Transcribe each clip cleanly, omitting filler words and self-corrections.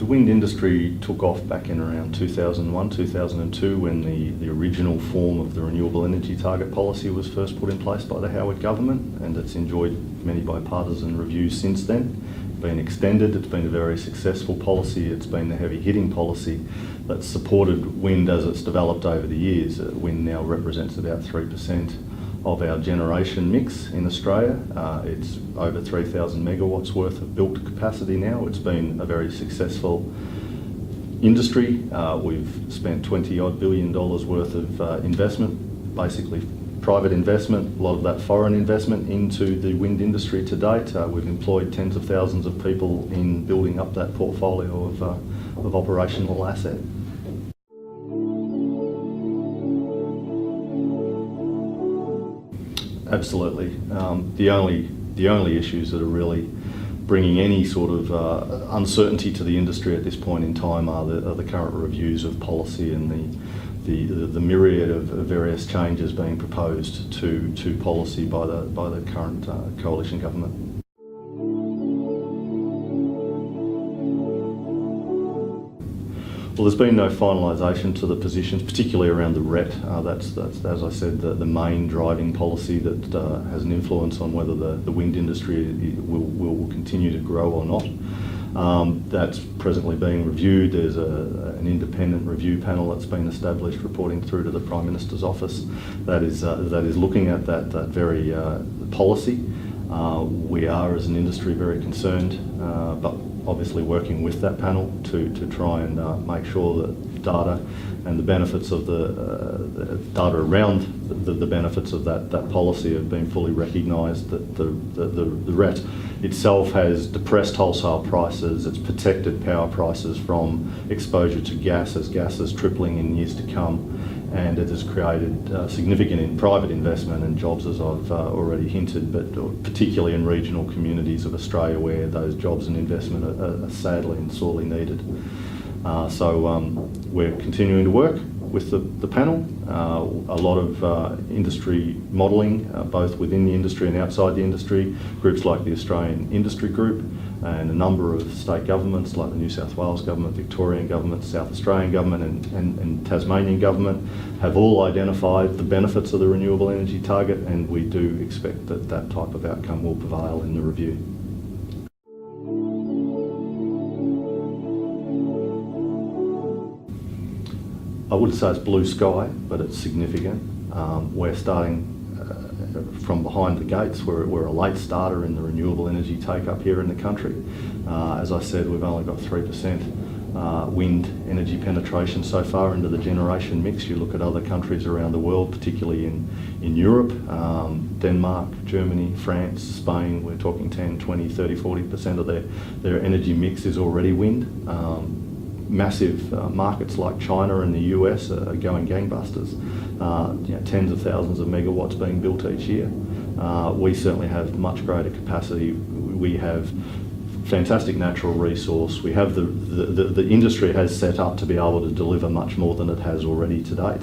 The wind industry took off back in around 2001, 2002 when the original form of the renewable energy target policy was first put in place by the Howard government, and it's enjoyed many bipartisan reviews since then. It's been extended, it's been a very successful policy, it's been the heavy hitting policy that's supported wind as it's developed over the years. Wind now represents about 3% of our generation mix in Australia. It's over 3,000 megawatts worth of built capacity now. It's been a very successful industry. We've spent $20 billion worth of investment, basically private investment, a lot of that foreign investment into the wind industry to date. We've employed tens of thousands of people in building up that portfolio of operational asset. Absolutely. The only issues that are really bringing any sort of uncertainty to the industry at this point in time are the current reviews of policy and the myriad of various changes being proposed to policy by the current coalition government. Well, there's been no finalisation to the positions, particularly around the RET. That's as I said, the main driving policy that has an influence on whether the wind industry will continue to grow or not. That's presently being reviewed. There's an independent review panel that's been established, reporting through to the Prime Minister's office. That is looking at that very policy. We are, as an industry, very concerned, but obviously working with that panel to try and make sure that data and the benefits of the data around the benefits of that policy have been fully recognised, that the RET itself has depressed wholesale prices, it's protected power prices from exposure to gas, as gas is tripling in years to come, and it has created significant private investment and jobs, as I've already hinted, but particularly in regional communities of Australia where those jobs and investment are sadly and sorely needed. So we're continuing to work with the panel. A lot of industry modelling, both within the industry and outside the industry, groups like the Australian Industry Group and a number of state governments like the New South Wales government, Victorian government, South Australian government and Tasmanian government have all identified the benefits of the renewable energy target, and we do expect that that type of outcome will prevail in the review. I wouldn't say it's blue sky, but it's significant. We're starting from behind the gates. We're a late starter in the renewable energy take-up here in the country. As I said, we've only got 3% wind energy penetration so far into the generation mix. You look at other countries around the world, particularly in Europe, Denmark, Germany, France, Spain, we're talking 10, 20, 30, 40% of their energy mix is already wind. Massive markets like China and the US are going gangbusters. Tens of thousands of megawatts being built each year. We certainly have much greater capacity. We have fantastic natural resource. We have the industry has set up to be able to deliver much more than it has already to date.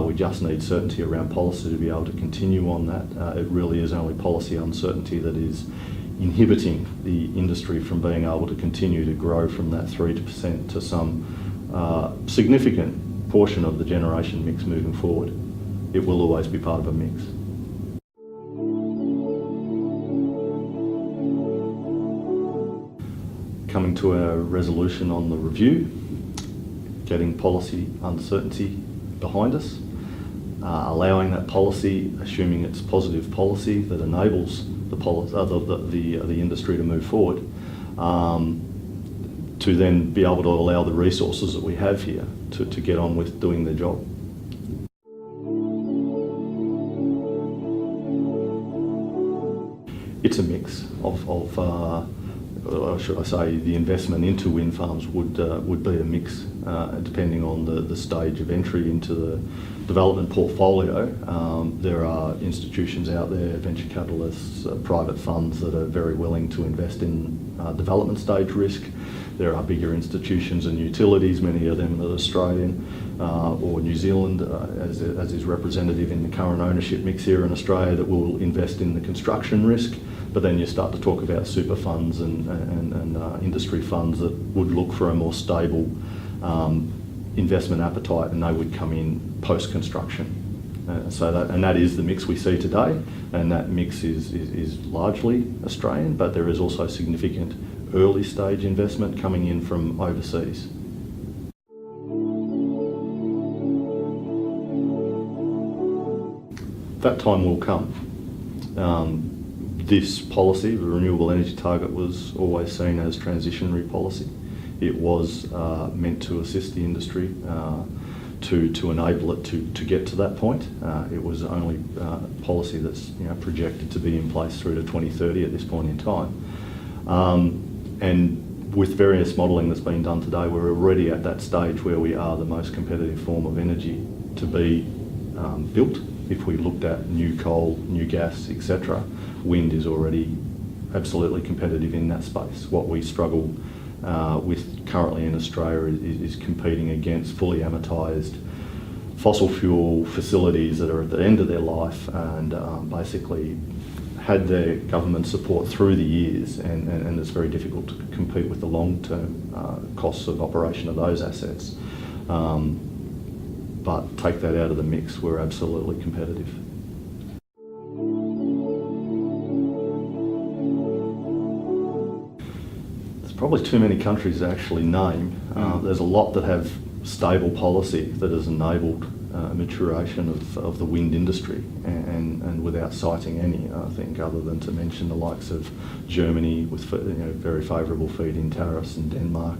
We just need certainty around policy to be able to continue on that. It really is only policy uncertainty that is inhibiting the industry from being able to continue to grow from that 3% to some significant portion of the generation mix moving forward. It will always be part of a mix. Coming to a resolution on the review, getting policy uncertainty behind us, allowing that policy, assuming it's positive policy that enables the industry to move forward, to then be able to allow the resources that we have here to get on with doing their job. It's a mix of should I say, the investment into wind farms would be a mix, depending on the stage of entry into the development portfolio. There are institutions out there, venture capitalists, private funds that are very willing to invest in development stage risk. There are bigger institutions and utilities, many of them are Australian or New Zealand, as is representative in the current ownership mix here in Australia, that will invest in the construction risk. But then you start to talk about super funds and industry funds that would look for a more stable investment appetite, and they would come in post-construction. That is the mix we see today, and that mix is largely Australian, but there is also significant early stage investment coming in from overseas. That time will come. This policy, the renewable energy target, was always seen as transitionary policy. It was meant to assist the industry to enable it to get to that point. It was only policy that's projected to be in place through to 2030 at this point in time. And with various modelling that's been done today, we're already at that stage where we are the most competitive form of energy to be built. If we looked at new coal, new gas, etc., wind is already absolutely competitive in that space. What we struggle with currently in Australia is competing against fully amortised fossil fuel facilities that are at the end of their life and basically had their government support through the years, and it's very difficult to compete with the long-term costs of operation of those assets. But take that out of the mix, we're absolutely competitive. There's probably too many countries to actually name. There's a lot that have stable policy that has enabled maturation of the wind industry, and without citing any, I think, other than to mention the likes of Germany with very favourable feed-in tariffs, and Denmark,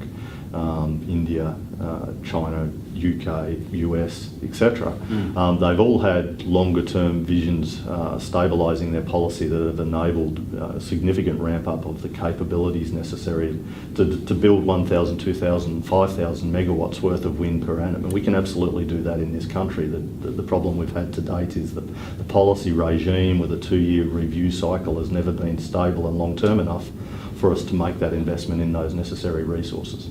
India, China, UK, US, etc. They've all had longer-term visions stabilising their policy that have enabled a significant ramp-up of the capabilities necessary to build 1,000, 2,000, 5,000 megawatts worth of wind per annum. And we can absolutely do that in this country. The problem we've had to date is that the policy regime with a 2-year review cycle has never been stable and long-term enough for us to make that investment in those necessary resources.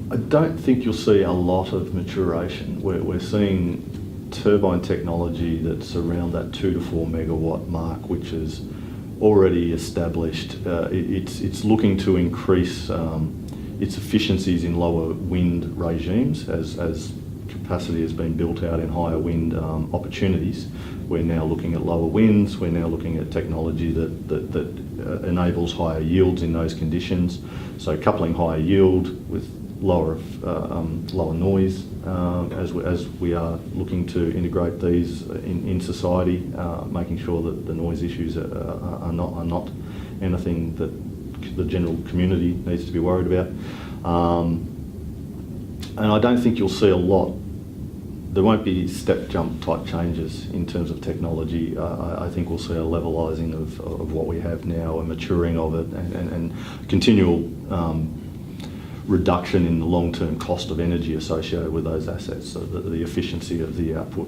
I don't think you'll see a lot of maturation. We're seeing turbine technology that's around that 2 to 4 megawatt mark, which is already established. It's looking to increase its efficiencies in lower wind regimes as capacity has been built out in higher wind opportunities. We're now looking at lower winds. We're now looking at technology that enables higher yields in those conditions. So coupling higher yield with lower noise as we are looking to integrate these in society, making sure that the noise issues are not anything that the general community needs to be worried about. And I don't think you'll see a lot. There won't be step jump type changes in terms of technology. I think we'll see a levelising of what we have now, a maturing of it, and continual reduction in the long-term cost of energy associated with those assets. So the efficiency of the output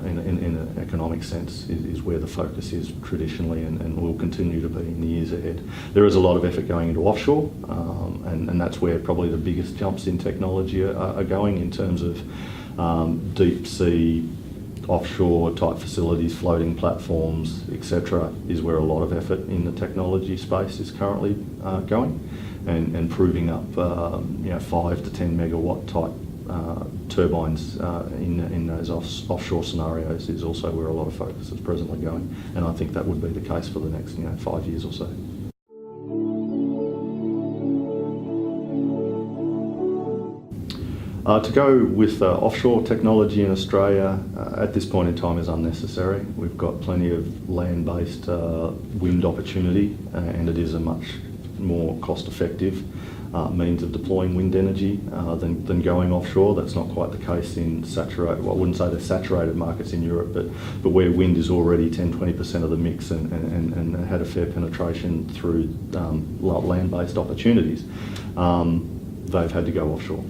in an economic sense is where the focus is traditionally, and will continue to be in the years ahead. There is a lot of effort going into offshore, and that's where probably the biggest jumps in technology are going in terms of deep sea, offshore type facilities, floating platforms, etc., is where a lot of effort in the technology space is currently going. And proving up 5 to 10 megawatt type turbines in those offshore scenarios is also where a lot of focus is presently going, and I think that would be the case for the next 5 years or so. To go with offshore technology in Australia at this point in time is unnecessary. We've got plenty of land-based wind opportunity, and it is a much more cost-effective means of deploying wind energy than going offshore. That's not quite the case in saturated, well, I wouldn't say they're saturated markets in Europe, but where wind is already 10-20% of the mix and had a fair penetration through land-based opportunities, they've had to go offshore.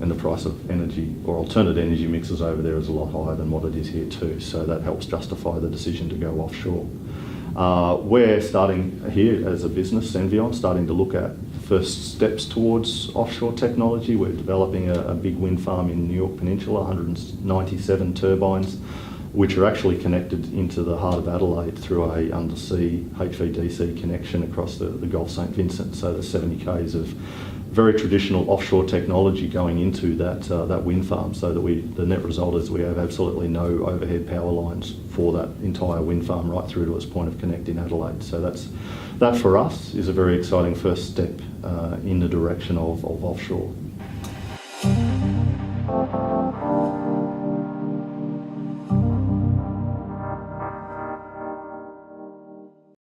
and the price of energy or alternate energy mixes over there is a lot higher than what it is here too. So that helps justify the decision to go offshore. We're starting here as a business, Senvion, starting to look at first steps towards offshore technology. We're developing a big wind farm in New York Peninsula, 197 turbines, which are actually connected into the heart of Adelaide through a undersea HVDC connection across the Gulf St Vincent. So there's 70 k's of very traditional offshore technology going into that wind farm, so that the net result is we have absolutely no overhead power lines for that entire wind farm right through to its point of connect in Adelaide. So that for us is a very exciting first step in the direction of offshore.